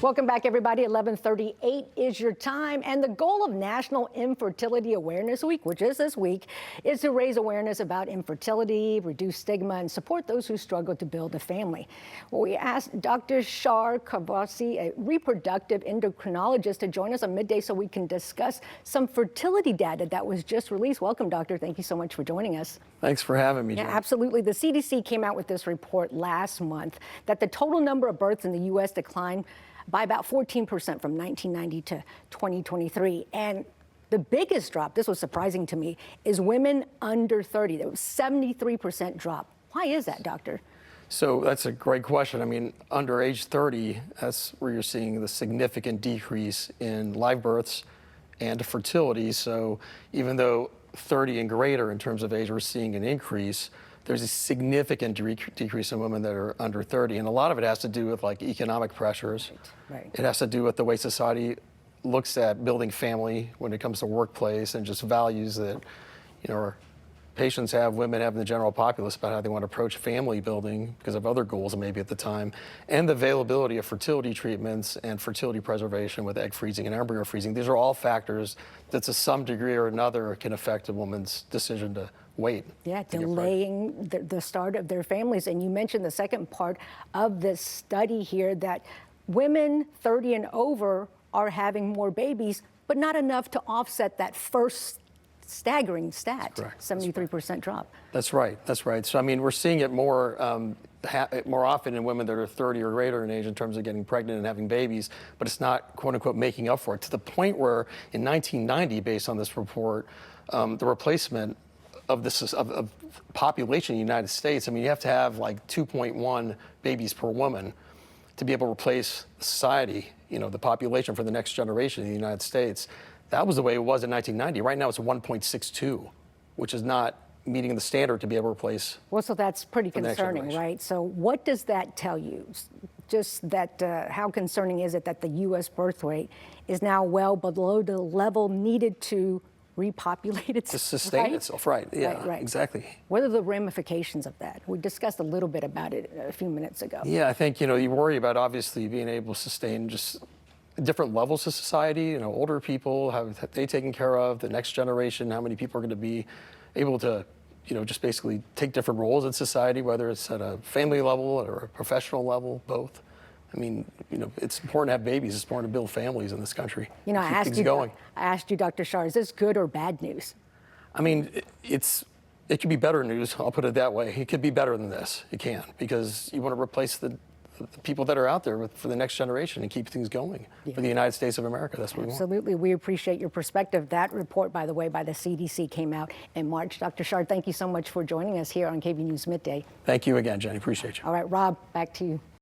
Welcome back, everybody. 11:38 is your time. And the goal of National Infertility Awareness Week, which is this week, is to raise awareness about infertility, reduce stigma, and support those who struggle to build a family. Well, we asked Dr. Shar Kavasi, a reproductive endocrinologist, to join us on midday so we can discuss some fertility data that was just released. Welcome, doctor. Thank you so much for joining us. Thanks for having me, Yeah, Jen. absolutely. The CDC came out with this report last month that the total number of births in the U.S. declined by about 14% from 1990 to 2023. And the biggest drop, this was surprising to me, is women under 30. There was 73% drop. Why is that, doctor? So that's a great question. I mean, under age 30, that's where you're seeing the significant decrease in live births and fertility. So even though 30 and greater in terms of age, we're seeing an increase, there's a significant decrease in women that are under 30. And a lot of it has to do with like economic pressures. Right. It has to do with the way society looks at building family when it comes to workplace and just values that, you know, our patients have, women have in the general populace about how they want to approach family building because of other goals maybe at the time, and the availability of fertility treatments and fertility preservation with egg freezing and embryo freezing. These are all factors that to some degree or another can affect a woman's decision to wait. Yeah, delaying the start of their families. And you mentioned the second part of this study here that women 30 and over are having more babies, but not enough to offset that first staggering stat, 73% drop. That's right. That's right. So, I mean, we're seeing it more often in women that are 30 or greater in age in terms of getting pregnant and having babies, but it's not, quote unquote, making up for it, to the point where in 1990, based on this report, the replacement of of population in the United States, I mean, you have to have like 2.1 babies per woman to be able to replace society, you know, the population for the next generation in the United States. That was the way it was in 1990. Right now it's 1.62, which is not meeting the standard to be able to replace. Well, so that's pretty concerning, right? So what does that tell you? Just that, how concerning is it that the U.S. birth rate is now well below the level needed to repopulate itself? To sustain itself, right? Yeah, right. Exactly. What are the ramifications of that? We discussed a little bit about it a few minutes ago. Yeah, I think, you know, you worry about obviously being able to sustain just different levels of society, you know, older people, how they taken care of, the next generation, how many people are going to be able to, you know, just basically take different roles in society, whether it's at a family level or a professional level, both. I mean, you know, it's important to have babies. It's important to build families in this country. You know, I asked you, Dr. Shar, is this good or bad news? I mean, it could be better news. I'll put it that way. It could be better than this. It can, because you want to replace the people that are out there for the next generation and keep things going for the United States of America. That's what we want. Absolutely. We appreciate your perspective. That report, by the way, by the CDC came out in March. Dr. Shar, thank you so much for joining us here on KB News Midday. Thank you again, Jenny. Appreciate you. All right, Rob, back to you.